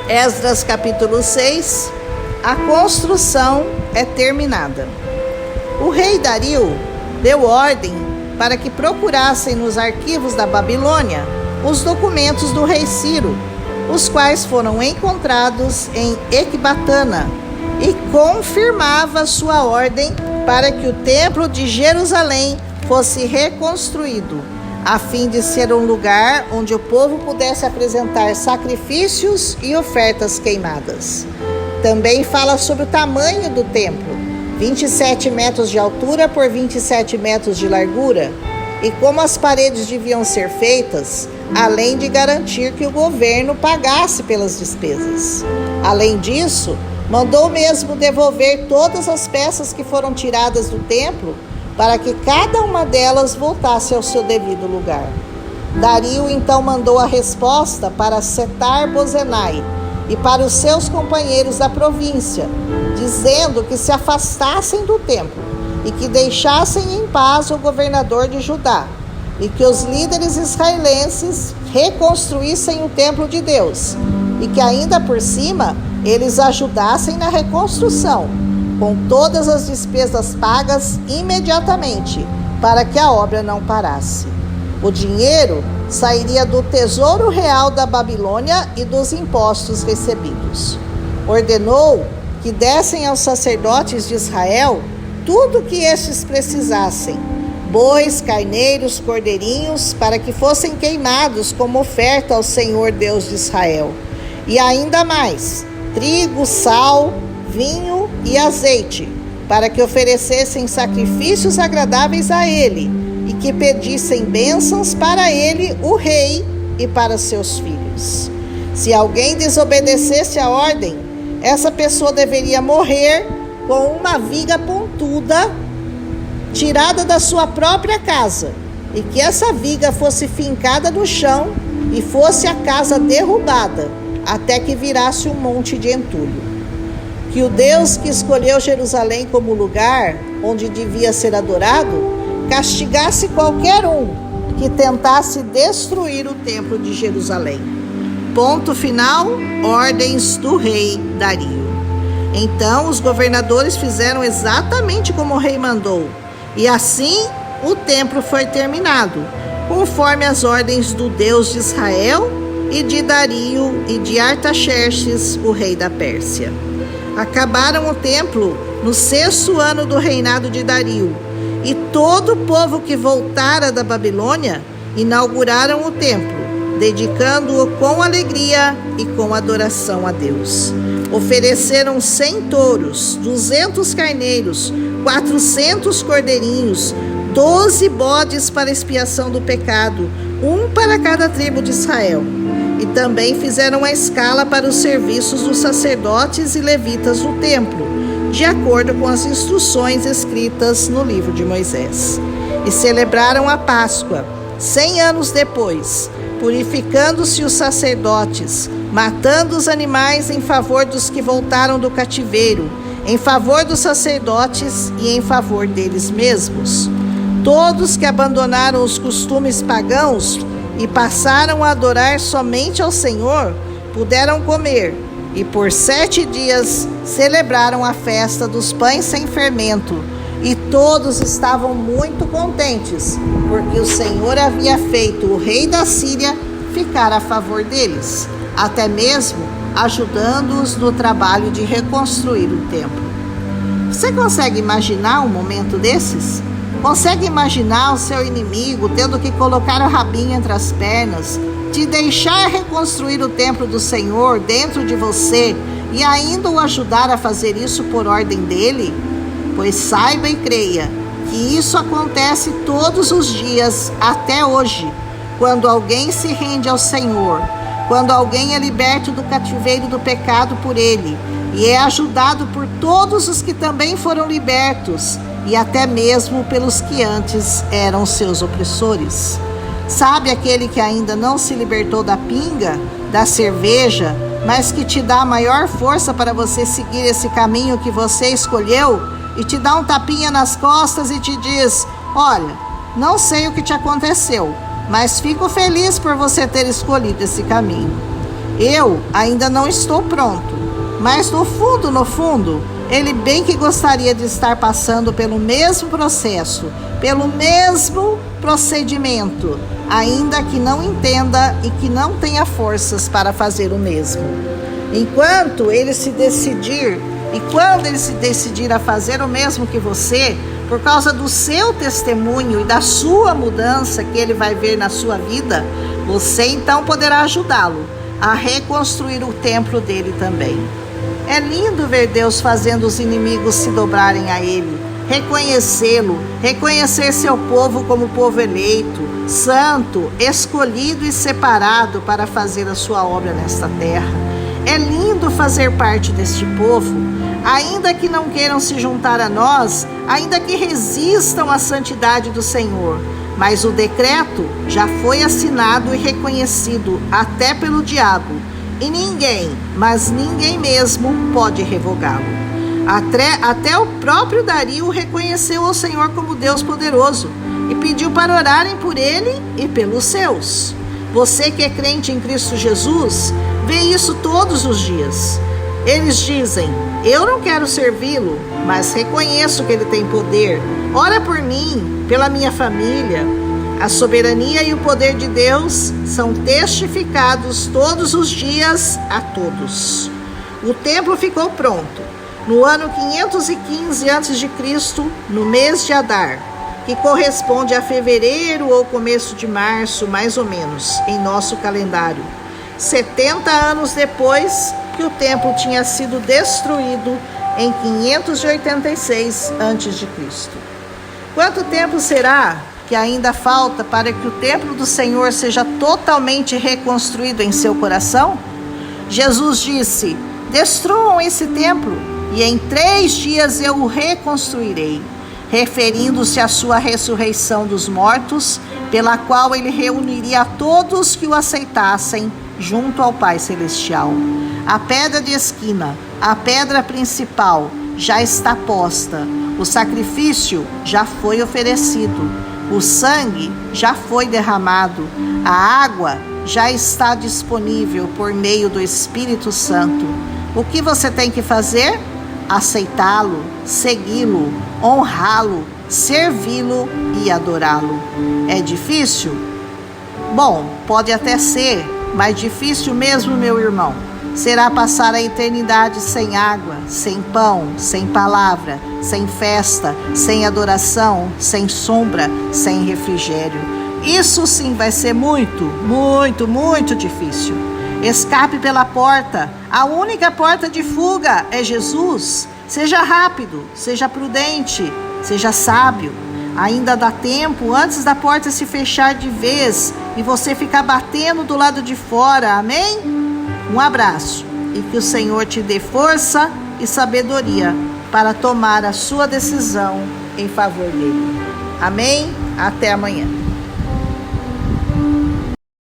Esdras capítulo 6, a construção é terminada. O rei Dario deu ordem para que procurassem nos arquivos da Babilônia os documentos do rei Ciro, os quais foram encontrados em Ecbatana, e confirmava sua ordem para que o templo de Jerusalém fosse reconstruído, a fim de ser um lugar onde o povo pudesse apresentar sacrifícios e ofertas queimadas. Também fala sobre o tamanho do templo, 27 metros de altura por 27 metros de largura, e como as paredes deviam ser feitas, além de garantir que o governo pagasse pelas despesas. Além disso, mandou mesmo devolver todas as peças que foram tiradas do templo, para que cada uma delas voltasse ao seu devido lugar. Dario então mandou a resposta para Setar-Bozenai e para os seus companheiros da província, dizendo que se afastassem do templo e que deixassem em paz o governador de Judá, e que os líderes israelenses reconstruíssem o templo de Deus, e que ainda por cima eles ajudassem na reconstrução, com todas as despesas pagas imediatamente, para que a obra não parasse. O dinheiro sairia do tesouro real da Babilônia e dos impostos recebidos. Ordenou que dessem aos sacerdotes de Israel tudo o que estes precisassem: bois, carneiros, cordeirinhos, para que fossem queimados como oferta ao Senhor Deus de Israel. E ainda mais: trigo, sal, vinho e azeite, para que oferecessem sacrifícios agradáveis a ele, e que pedissem bênçãos para ele, o rei, e para seus filhos. Se alguém desobedecesse a ordem, essa pessoa deveria morrer com uma viga pontuda tirada da sua própria casa, e que essa viga fosse fincada no chão e fosse a casa derrubada, até que virasse um monte de entulho. Que o Deus que escolheu Jerusalém como lugar onde devia ser adorado, castigasse qualquer um que tentasse destruir o templo de Jerusalém. Ponto final, ordens do rei Dario. Então os governadores fizeram exatamente como o rei mandou, e assim o templo foi terminado, conforme as ordens do Deus de Israel e de Dario e de Artaxerxes, o rei da Pérsia. Acabaram o templo no 6º ano do reinado de Dario, e todo o povo que voltara da Babilônia inauguraram o templo, dedicando-o com alegria e com adoração a Deus. Ofereceram 100 touros, 200 carneiros, 400 cordeirinhos, 12 bodes para expiação do pecado, um para cada tribo de Israel. E também fizeram a escala para os serviços dos sacerdotes e levitas no templo, de acordo com as instruções escritas no livro de Moisés. E celebraram a Páscoa, 100 anos depois, purificando-se os sacerdotes, matando os animais em favor dos que voltaram do cativeiro, em favor dos sacerdotes e em favor deles mesmos. Todos que abandonaram os costumes pagãos e passaram a adorar somente ao Senhor, puderam comer, e por 7 dias celebraram a festa dos pães sem fermento, e todos estavam muito contentes, porque o Senhor havia feito o rei da Síria ficar a favor deles, até mesmo ajudando-os no trabalho de reconstruir o templo. Você consegue imaginar um momento desses? Consegue imaginar o seu inimigo tendo que colocar o rabinho entre as pernas, te deixar reconstruir o templo do Senhor dentro de você e ainda o ajudar a fazer isso por ordem dele? Pois saiba e creia que isso acontece todos os dias até hoje, quando alguém se rende ao Senhor, quando alguém é liberto do cativeiro do pecado por ele e é ajudado por todos os que também foram libertos, e até mesmo pelos que antes eram seus opressores. Sabe aquele que ainda não se libertou da pinga, da cerveja, mas que te dá a maior força para você seguir esse caminho que você escolheu, e te dá um tapinha nas costas e te diz: olha, não sei o que te aconteceu, mas fico feliz por você ter escolhido esse caminho. Eu ainda não estou pronto, mas no fundo, ele bem que gostaria de estar passando pelo mesmo processo, pelo mesmo procedimento, ainda que não entenda e que não tenha forças para fazer o mesmo. Enquanto ele se decidir, e quando ele se decidir a fazer o mesmo que você, por causa do seu testemunho e da sua mudança que ele vai ver na sua vida, você então poderá ajudá-lo a reconstruir o templo dele também. É lindo ver Deus fazendo os inimigos se dobrarem a ele, reconhecê-lo, reconhecer seu povo como povo eleito, santo, escolhido e separado para fazer a sua obra nesta terra. É lindo fazer parte deste povo, ainda que não queiram se juntar a nós, ainda que resistam à santidade do Senhor. Mas o decreto já foi assinado e reconhecido até pelo diabo, e ninguém, mas ninguém mesmo, pode revogá-lo. Até o próprio Dario reconheceu o Senhor como Deus poderoso e pediu para orarem por ele e pelos seus. Você que é crente em Cristo Jesus, vê isso todos os dias. Eles dizem: eu não quero servi-lo, mas reconheço que ele tem poder. Ora por mim, pela minha família. A soberania e o poder de Deus são testificados todos os dias a todos. O templo ficou pronto no ano 515 a.C., no mês de Adar, que corresponde a fevereiro ou começo de março, mais ou menos, em nosso calendário. 70 anos depois que o templo tinha sido destruído em 586 a.C. Quanto tempo será que ainda falta para que o templo do Senhor seja totalmente reconstruído em seu coração? Jesus disse: destruam esse templo e em 3 dias eu o reconstruirei, referindo-se à sua ressurreição dos mortos, pela qual ele reuniria a todos que o aceitassem junto ao Pai Celestial. A pedra de esquina, a pedra principal, já está posta. O sacrifício já foi oferecido. O sangue já foi derramado. A água já está disponível por meio do Espírito Santo. O que você tem que fazer? Aceitá-lo, segui-lo, honrá-lo, servi-lo e adorá-lo. É difícil? Bom, pode até ser, mas difícil mesmo, meu irmão, será passar a eternidade sem água, sem pão, sem palavra, sem festa, sem adoração, sem sombra, sem refrigério. Isso sim vai ser muito, muito, muito difícil. Escape pela porta. A única porta de fuga é Jesus. Seja rápido, seja prudente, seja sábio. Ainda dá tempo antes da porta se fechar de vez e você ficar batendo do lado de fora. Amém? Um abraço e que o Senhor te dê força e sabedoria para tomar a sua decisão em favor dele. Amém? Até amanhã.